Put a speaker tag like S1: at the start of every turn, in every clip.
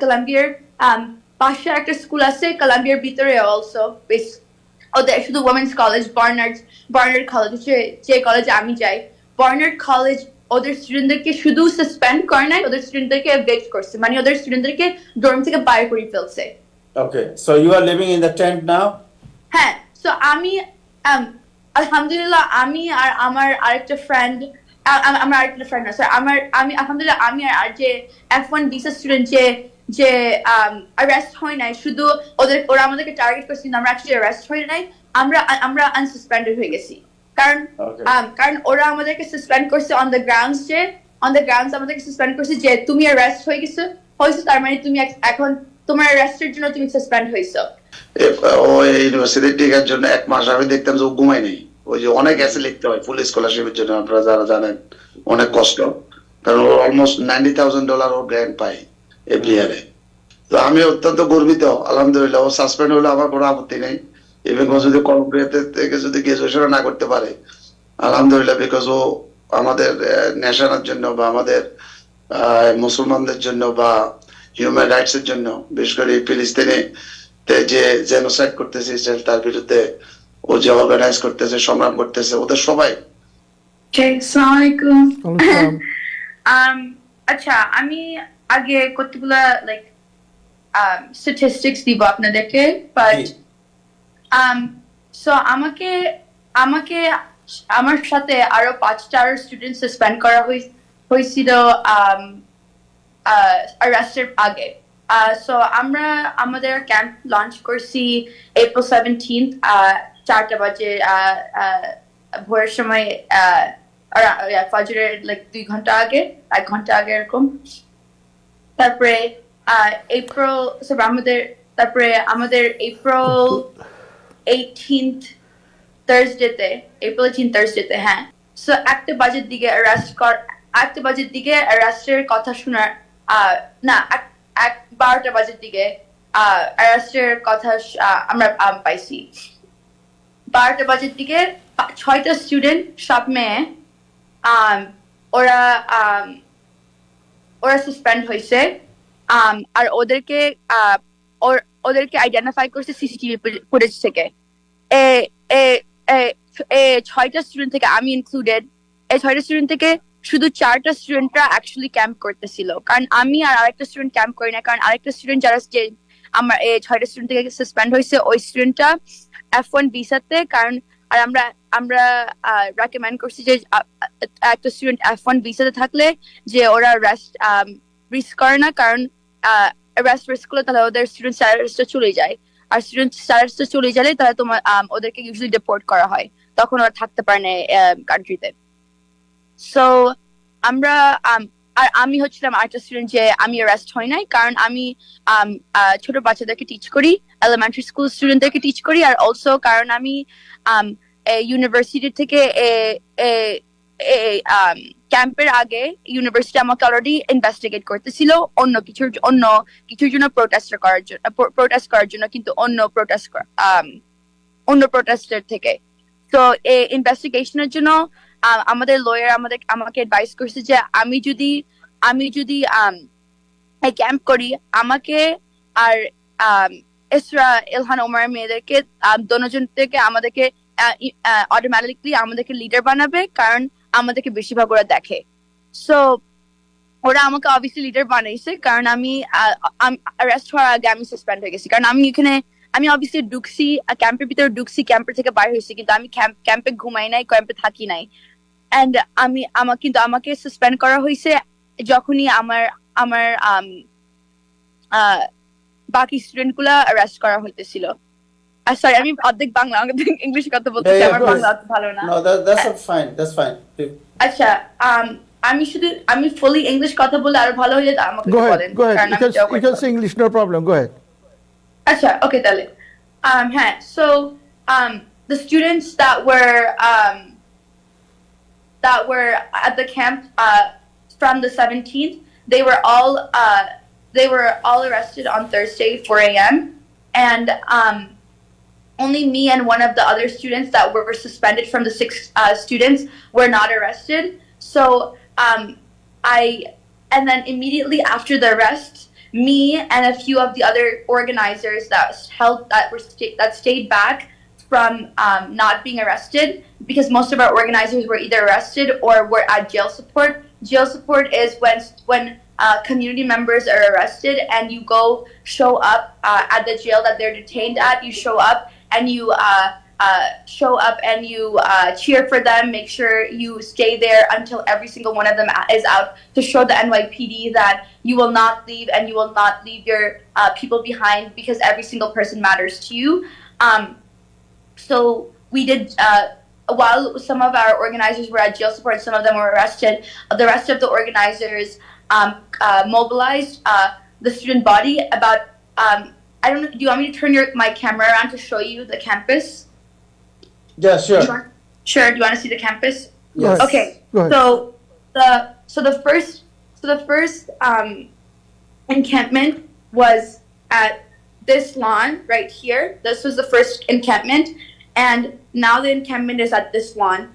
S1: কলম্বিয়ার পাশে একটা স্কুল আছে কলম্বিয়ার ভিতরে অলসো ওদের শুধু ওমেন্স কলেজ বার্নার্ড কলেজ যে কলেজে আমি যাই বার্নার্ড কলেজ ওদের স্টুডেন্টদেরকে শুধু সাসপেন্ড করে নাই ওদের স্টুডেন্টদেরকে এভিক্ট করছে মানে ওদের স্টুডেন্টদেরকে ডর্ম থেকে বাইরে করে ফেলছে
S2: Okay, so you are living in the tent now?
S1: হ্যাঁ সো আমি আলহামদুলিল্লাহ আমি আর আমার আরেকটা ফ্রেন্ড আমার আরেকটা ফ্রেন্ড না স্যার আমি আলহামদুলিল্লাহ আমি আর যে F1 ভিসা স্টুডেন্ট যে অ্যারেস্ট হয় নাই শুধু ওরা আমাদেরকে টার্গেট করছে কিন্তু আমরা অ্যাকচুয়ালি অ্যারেস্ট হই নাই আমরা আনসাসপেন্ডেড হয়ে গেছি কারণ ওরা আমাদেরকে সাসপেন্ড করছে অন দ্য গ্রাউন্ডস আমাদেরকে সাসপেন্ড করছে যে তুমি অ্যারেস্ট হয়েছো তার মানে তুমি এখন তোমার অ্যারেস্টের জন্য তুমি সাসপেন্ড হইছো
S3: ওই ইউনিভার্সিটি টিকার জন্য 1 মাস আমি দেখতাম যে ঘুমাই নেই ওই যে অনেক এসে লিখতে হয় ফুল স্কলারশিপের জন্য আপনারা যারা জানেন অনেক কষ্ট কারণ ও অলমোস্ট $90,000 ও গ্র্যান্ট পাই এভরি ইয়ারে তো আমি অত্যন্ত গর্বিত আলহামদুলিল্লাহ ও সাসপেন্ড হলে আমার কোনো আপত্তি নেই ইভেন ও যদি কলম্বিয়াতে থেকে যদি গ্রাজুয়েশন না করতে পারে আলহামদুলিল্লাহ বিকজ ও আমাদের ন্যাশনের জন্য বা আমাদের মুসলমানদের জন্য বা হিউম্যান রাইটস এর জন্য বিশেষ করে ফিলিস্তিনে যে জেনোসাইড করতেছে ইসরায়েল তার বিরুদ্ধে ও যে অর্গানাইজ করতেছে সংগ্রাম করতেছে ওদের সবাই
S1: আসসালামু আলাইকুম আচ্ছা আমি আগে কতগুলা লাইক স্ট্যাটিস্টিক্স দিব আপনাদেরকে বাট সো আমাকে আমার সাথে আরো 5টা স্টুডেন্ট সাসপেন্ড করা হয়েছিল অ্যারেস্টের আগে সো আমরা আমাদের ক্যাম্প লঞ্চ করছি April 17th 4টা বাজে ভোরের সময় ফজরের লাইক 2 ঘন্টা আগে 1 ঘন্টা আগে এরকম তারপরে আমাদের April 18th থার্সডেতে হ্যাঁ সো 1টা বাজের দিকে অ্যারেস্টের কথা শোনার না 12টা বাজের দিকে অ্যারেস্টের কথা আমরা পাইছি 12টা বাজের দিকে 6টা স্টুডেন্ট সব মেয়ে ওরা সাসপেন্ড হয়েছে আর ওদেরকে আইডেন্টিফাই করছে সিসিটিভি ফুটেজ থেকে 6টা স্টুডেন্ট থেকে আমি ইনক্লুডেড এই 6টা স্টুডেন্ট থেকে শুধু 4টা স্টুডেন্টরা অ্যাকচুয়ালি ক্যাম্প করতেছিল কারণ আমি আর আরেকটা স্টুডেন্ট ক্যাম্প করি না কারণ আরেকটা স্টুডেন্ট যারা যে আমার এই 6টা স্টুডেন্ট থেকে সাসপেন্ড হয়েছে ওই স্টুডেন্টটা F1 ভিসাতে কারণ আর আমরা রেকমেন্ড করছি যে একটা স্টুডেন্ট F1 ভিসাতে থাকলে যে ওরা রিস্ক করে না কারণ রিস্ক করলে তাহলে ওদের স্টুডেন্ট স্ট্যাটাসটা চলে যায় আর স্টুডেন্ট স্ট্যাটাসটা চলে গেলে তাহলে তোমার ওদেরকে ইউজুয়ালি ডিপোর্ট করা হয় তখন ওরা থাকতে পারে না কান্ট্রিতে সো আমরা আর আমি হচ্ছিলাম আরেকটা স্টুডেন্ট যে আমি অ্যারেস্ট হই নাই কারণ আমি ছোট বাচ্চাদেরকে টিচ করি এলিমেন্টারি স্কুল স্টুডেন্টদেরকে টিচ করি আর অলসো কারণ আমি ইউনিভার্সিটি থেকে ক্যাম্পের আগে ইউনিভার্সিটি আমাকে অলরেডি ইনভেস্টিগেট করতেছিল অন্য কিছুর জন্য প্রোটেস্ট করার জন্য কিন্তু অন্য প্রোটেস্টের থেকে তো এই ইনভেস্টিগেশনের জন্য আমাদের লয়ার আমাকে অ্যাডভাইস করছে যে আমি যদি ক্যাম্প করি আমাকে আর ইসরা ইলহান ওমর মেয়েদেরকে দোনোজন থেকে আমাদেরকে অটোমেটিকলি আমাদেরকে লিডার বানাবে কারণ আমাদেরকে বেশিরভাগ ওরা দেখে সো ওরা আমাকে অবভিয়াসলি লিডার বানাইছে কারণ আমি অ্যারেস্ট হওয়ার আগে আমি সাসপেন্ড হয়ে গেছি কারণ আমি অবভিয়াসলি ঢুকছি ক্যাম্পের ভিতরে ঢুকছি ক্যাম্পের থেকে বাইরে হয়েছি কিন্তু আমি ক্যাম্পে ঘুমাই নাই ক্যাম্পে থাকি নাই এন্ড আমাকে সাসপেন্ড করা হয়েছে যখনই আমার বাকি স্টুডেন্ট গুলা অ্যারেস্ট করা হইতেছিল সরি আমি অর্ধেক বাংলা ইংলিশে কথা বলতেছি আমার বাংলা ভালো না
S2: that's fine
S1: আচ্ছা আমি fully English কথা বললে আরো ভালো হয়ে যেত আমাকে বলেন
S4: কারণ you can say English no problem go ahead
S1: আচ্ছা okay তাহলে হ্যাঁ so the students that were at the camp from the 17th they were all arrested on Thursday 4 a.m. and only me and one of the other students that were suspended from the 6 students were not arrested. So and then immediately after the arrest, me and a few of the other organizers that stayed back from not being arrested, because most of our organizers were either arrested or were at jail support. Jail support is when community members are arrested and you go show up at the jail that they're detained at. You show up and you cheer for them, make sure you stay there until every single one of them is out, to show the NYPD that you will not leave and you will not leave your people behind, because every single person matters to you. So we did, while some of our organizers were at jail support, some of them were arrested, the rest of the organizers mobilized the student body about, I don't know, do you want me to turn my camera around to show you the campus?
S2: Yeah, sure.
S1: Sure. Do you want to see the campus?
S2: Yes.
S1: Okay.
S4: Go ahead.
S1: So the first encampment was at this lawn right here. This was the first encampment, and now the encampment is at this lawn.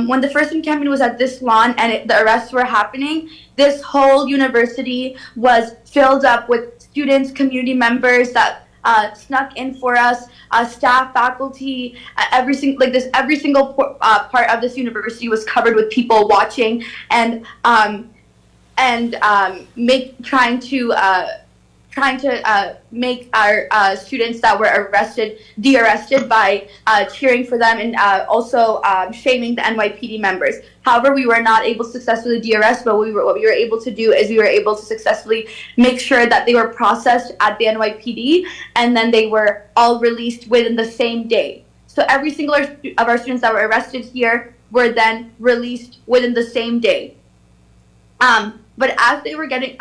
S1: When the first encampment was at this lawn and the arrests were happening, this whole university was filled up with students, community members that snuck in for us, staff, faculty, every single part of this university was covered with people watching and trying to make our students that were arrested de-arrested by cheering for them and also shaming the NYPD members. However, we were not able to successfully de-arrest, but what we were able to do is we were able to successfully make sure that they were processed at the NYPD, and then they were all released within the same day. So every single of our students that were arrested here were then released within the same day. But after they were taken to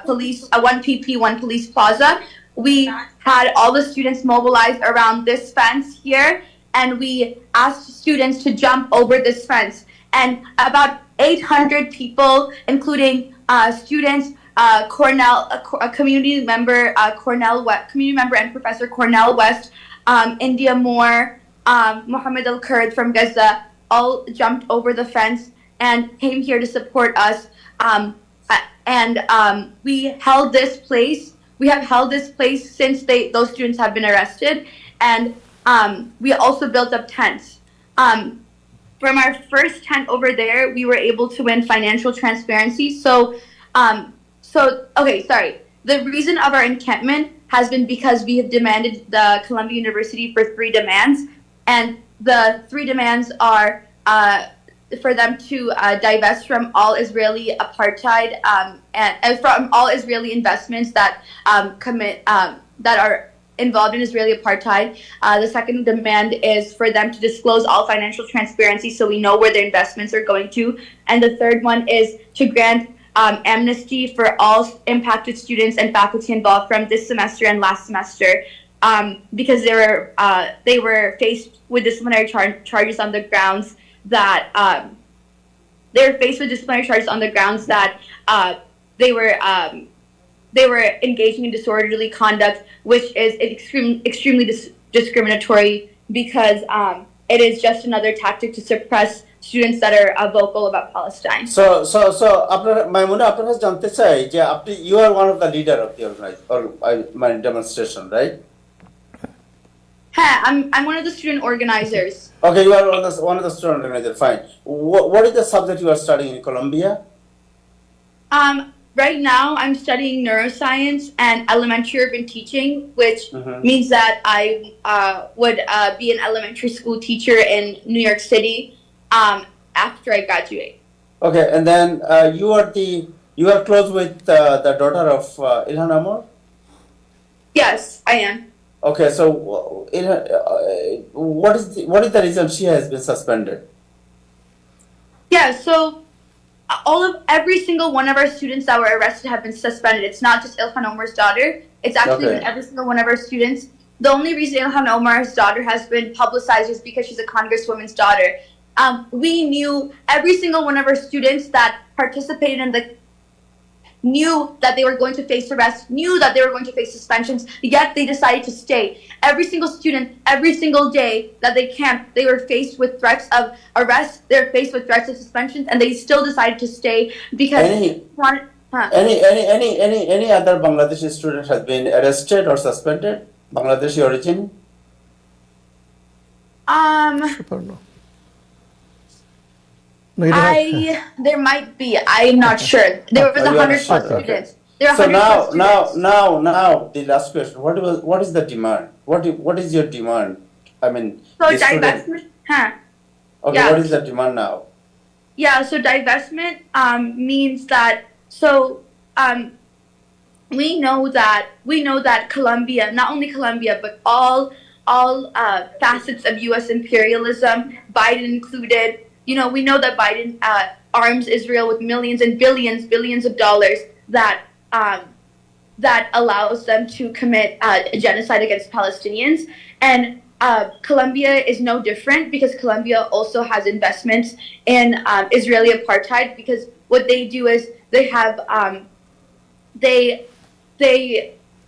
S1: police, 1PP, 1 Police Plaza, we had all the students mobilized around this fence here, and we asked students to jump over this fence. And about 800 people, including students, Cornell, a community member, community member and Professor Cornell West, India Moore, Mohammed Al-Kurd from Gaza, all jumped over the fence and came here to support us. We held this place. We have held this place since those students have been arrested, and we also built up tents. From our first tent over there, we were able to win financial transparency. The reason of our encampment has been because we have demanded the Columbia University for 3 demands, and the 3 demands are for them to divest from all Israeli apartheid and from all Israeli investments that that are involved in Israeli apartheid. The second demand is for them to disclose all financial transparency so we know where their investments are going to. And the third one is to grant amnesty for all impacted students and faculty involved from this semester and last semester, because they were faced with disciplinary charges on the grounds that they were engaging in disorderly conduct, which is extremely discriminatory, because it is just another tactic to suppress students that are vocal about Palestine.
S2: So Maimuna, আপনার কাছে জানতে চাই যে you are one of the leader of the demonstration, right?
S1: I'm one of the student organizers.
S2: Okay, you are one of the student organizers. Fine. What is the subject you are studying in Colombia?
S1: Right now, I'm studying neuroscience and elementary urban teaching, which means that I would be an elementary school teacher in New York City after I graduate.
S2: Okay, and then you are close with the daughter of Ilhan Omar?
S1: Yes, I am.
S2: Okay, so what is the reason she has been suspended?
S1: Yeah, so every single one of our students that were arrested have been suspended. It's not just Ilhan Omar's daughter. It's actually been every single one of our students. The only reason Ilhan Omar's daughter has been publicized is because she's a congresswoman's daughter. We knew every single one of our students that participated in the knew that they were going to face arrest, knew that they were going to face suspensions, yet they decided to stay. Every single student, every single day that they camped, they were faced with threats of arrest, they were faced with threats of suspensions, and they still decided to stay because
S2: any other Bangladeshi student has been arrested or suspended? Bangladeshi origin?
S4: No, you don't have-
S1: there might be. I'm not sure. There was
S2: You are not
S1: 100 plus
S2: sure, okay.
S1: students. There were
S2: So
S1: 100 plus students.
S2: now the last question. What is the demand? What is your demand? I mean,
S1: So
S2: the student-
S1: divestment,
S2: Okay,
S1: yeah.
S2: what is the demand now?
S1: Yeah, so divestment means that we know that Colombia, not only Colombia, but all facets of U.S. imperialism, Biden included. You know, we know that Biden arms Israel with millions and billions of dollars that allows them to commit a genocide against Palestinians. And Colombia is no different because Colombia also has investments in Israeli apartheid, because what they do is they have they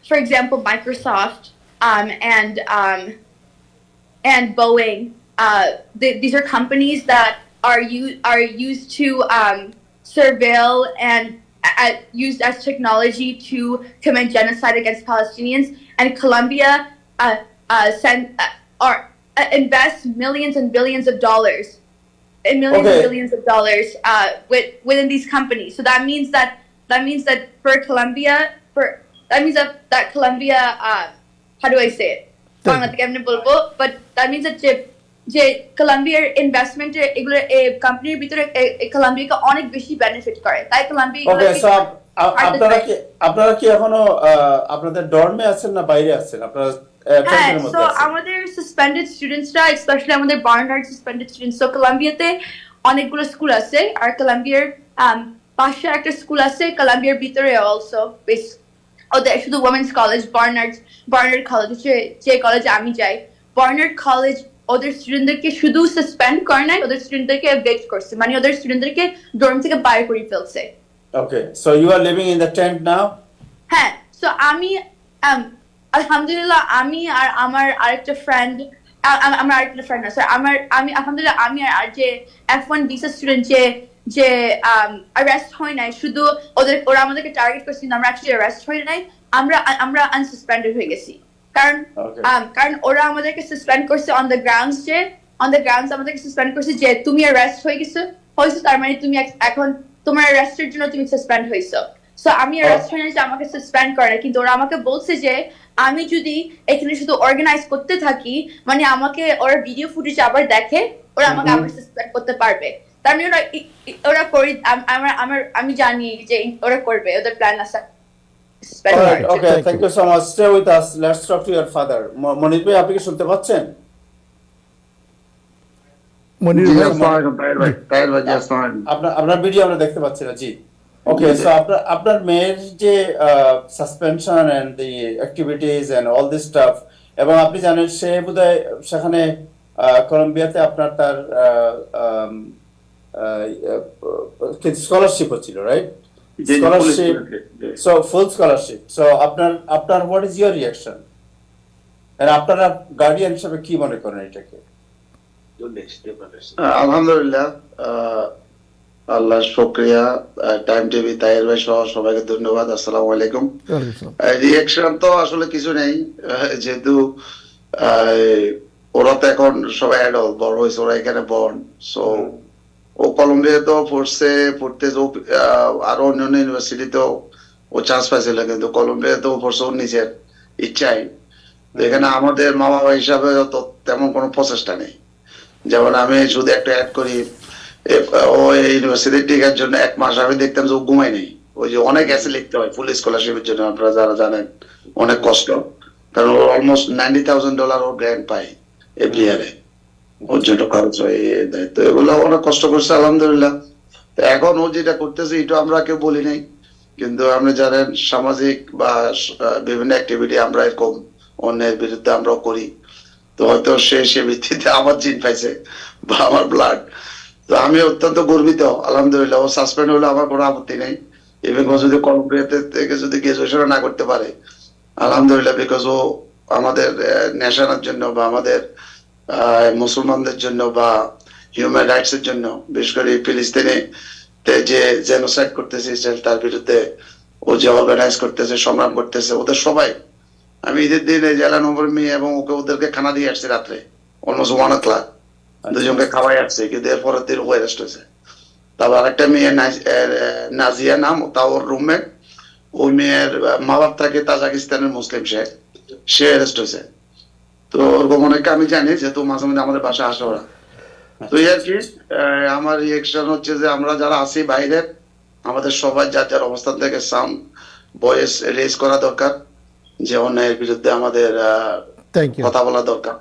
S1: for example Microsoft and Boeing, these are companies that are used to surveil and used as technology to commit genocide against Palestinians, and Colombia invest millions and billions of dollars and billions of dollars within these companies. So that means that for Colombia, that Colombia, how do I say it? But that means that যে কলম্বিয়ার ইনভেস্টমেন্টে এগুলো কোম্পানির ভিতরে কলম্বিয়াকে অনেক বেশি benefit করে, তাই কলম্বিয়া
S2: ওকে, সো আপনারা কি এখনো আপনাদের ডর্মে আছেন না বাইরে আছেন? আপনারা ক্যাম্পের মধ্যে আছেন?
S1: আমাদের সাসপেন্ডেড স্টুডেন্টসরা, স্পেশালি আমাদের বার্নার্ড সাসপেন্ডেড স্টুডেন্টস, তো কলম্বিয়াতে অনেকগুলো স্কুল আছে, আর কলম্বিয়ার পাশে একটা স্কুল আছে কলম্বিয়ার ভিতরে অলসো, ওদের শুধু ওমেন্স কলেজ, বার্নার্ড কলেজ, যে কলেজে আমি যাই, বার্নার্ড কলেজ ওদের স্টুডেন্টদেরকে শুধু সাসপেন্ড করে নাই, ওদের স্টুডেন্টদেরকে এভিক্ট করছে, মানে ওদের স্টুডেন্টদেরকে ডর্ম থেকে বাইরে করে ফেলছে।
S2: Okay, so you are living in the tent now?
S1: হ্যাঁ, সো আমি আলহামদুলিল্লাহ আমি আর আমার আরেকটা ফ্রেন্ড, আমার আরেকটা ফ্রেন্ড না স্যার, আমি আলহামদুলিল্লাহ আমি আর যে F1 ভিসা স্টুডেন্ট যে অ্যারেস্ট হয় নাই, শুধু ওরা আমাদেরকে টার্গেট করছে, আমরা অ্যাকচুয়ালি অ্যারেস্ট হই নাই, আমরা আনসাসপেন্ডেড হয়ে গেছি, কারণ ওরা আমাদেরকে সাসপেন্ড করছে অন দ্য গ্রাউন্ডস আমাদেরকে সাসপেন্ড করছে যে তুমি অ্যারেস্ট হয়ে গেছো, তার মানে তুমি এখন তোমার অ্যারেস্টের জন্য তুমি সাসপেন্ড হইছো। সো আমি অ্যারেস্ট হই নাই যে আমাকে সাসপেন্ড করে, কিন্তু ওরা আমাকে বলছে যে আমি যদি এখানে শুধু অর্গানাইজ করতে থাকি, মানে আমাকে ওরা ভিডিও ফুটেজ আবার দেখে, ওরা আমাকে আবার সাসপেন্ড করতে পারবে। তার মানে ওরা করি, আমি জানি যে ওরা করবে, ওদের প্ল্যান আছে।
S2: Alright, okay, thank you so much. Stay with us. Let's talk to your father. মনির ভাই, আপনি কি শুনতে পাচ্ছেন?
S4: মনির
S2: আপনার ভিডিও আমরা দেখতে পাচ্ছি না, জি। ওকে, সো আপনার মেয়ের যে suspension and the activities and all this stuff, এবং আপনি জানেন সে বোধহয় সেখানে কলম্বিয়াতে আপনার তার স্কলারশিপ হচ্ছিল, right? Scholarship, so full scholarship. So আপনার what is your reaction? And আপনারা গার্ডিয়ান হিসেবে কি মনে করেন এটাকে?
S3: আলহামদুলিল্লাহ, আল্লাহ শুকরিয়া, টাইম টিভি তাহির ভাই সহ সবাইকে ধন্যবাদ। আসসালামু আলাইকুম। রিঅ্যাকশন তো আসলে কিছু নেই, যেহেতু ওরা তো এখন সবাই অ্যাডাল্ট, বড় হয়েছে, ওরা এখানে বর্ন। সো ও কলম্বিয়া তো পড়তে আরো অন্যান্য ইউনিভার্সিটিতেও ও চান্স পাইছিল, কিন্তু কলম্বিয়া তো পড়ছে ওর নিজের ইচ্ছাই। তো এখানে আমাদের মা বাবা হিসাবে তো তেমন কোনো প্রচেষ্টা নেই। যেমন আমি শুধু একটা অ্যাড করি, ও ইউনিভার্সিটি টিকার জন্য 1 মাস আমি দেখতাম যে ও ঘুমাই নেই, ওই যে অনেক অ্যাসে লিখতে হয় ফুল স্কলারশিপের জন্য, আপনারা যারা জানেন অনেক কষ্ট, কারণ ও অলমোস্ট $90,000 ও গ্র্যান্ট পায় এভরি ইয়ারে, ওর জন্য খরচ হয়। তো এগুলো অনেক কষ্ট করছে আলহামদুলিল্লাহ। এখন ও যেটা করতেছে এটা আমরা কেউ বলি নাই, কিন্তু আপনি জানেন সামাজিক বা বিভিন্ন অ্যাক্টিভিটি আমরা এরকম অন্যের বিরুদ্ধে আমরাও করি। তো হয়তো সে ভিত্তিতে আমার জিন পাইছে বা আমার ব্লাড। তো আমি অত্যন্ত গর্বিত আলহামদুলিল্লাহ। ও সাসপেন্ড হলে আমার কোনো আপত্তি নেই, ইভেন ও যদি কলম্বিয়াতে থেকে যদি গ্রাজুয়েশন না করতে পারে, আলহামদুলিল্লাহ, বিকজ ও আমাদের নেশনের জন্য বা আমাদের মুসলমানদের জন্য বা হিউম্যান রাইটস এর জন্য, বিশেষ করে ফিলিস্তিনে যে জেনোসাইড করতেছে ইসরায়েল, তার বিরুদ্ধে ও যে অর্গানাইজ করতেছে, সংগ্রাম করতেছে, ওদের সবাই, আমি ঈদের দিন এই জেলা নম্বর মেয়ে এবং ওদেরকে খানা দিয়ে আসছি রাত্রে, অলমোস্ট 1 o'clock, দুজনকে খাওয়াই আসছে, কিন্তু এরপরের দিন ও অ্যারেস্ট হয়েছে। তারপর আরেকটা মেয়ে নাজিয়া নাম, তা ওর রুমমেট, ওই মেয়ের মা বাপ থাকে তাজাকিস্তানের মুসলিম, সে অ্যারেস্ট হয়েছে। তো ওরকম অনেককে আমি জানি, যেহেতু মাঝে মাঝে আমাদের বাসায় আসে ওরা। তো এই আর কি, আমার রিয়েকশন হচ্ছে যে আমরা যারা আছি বাইরের, আমাদের সবাই যার যার অবস্থান থেকে সাউন্ড ভয়েস রেজ করা দরকার, যে অন্যায়ের বিরুদ্ধে আমাদের
S4: থ্যাংক ইউ।
S3: কথা বলা দরকার।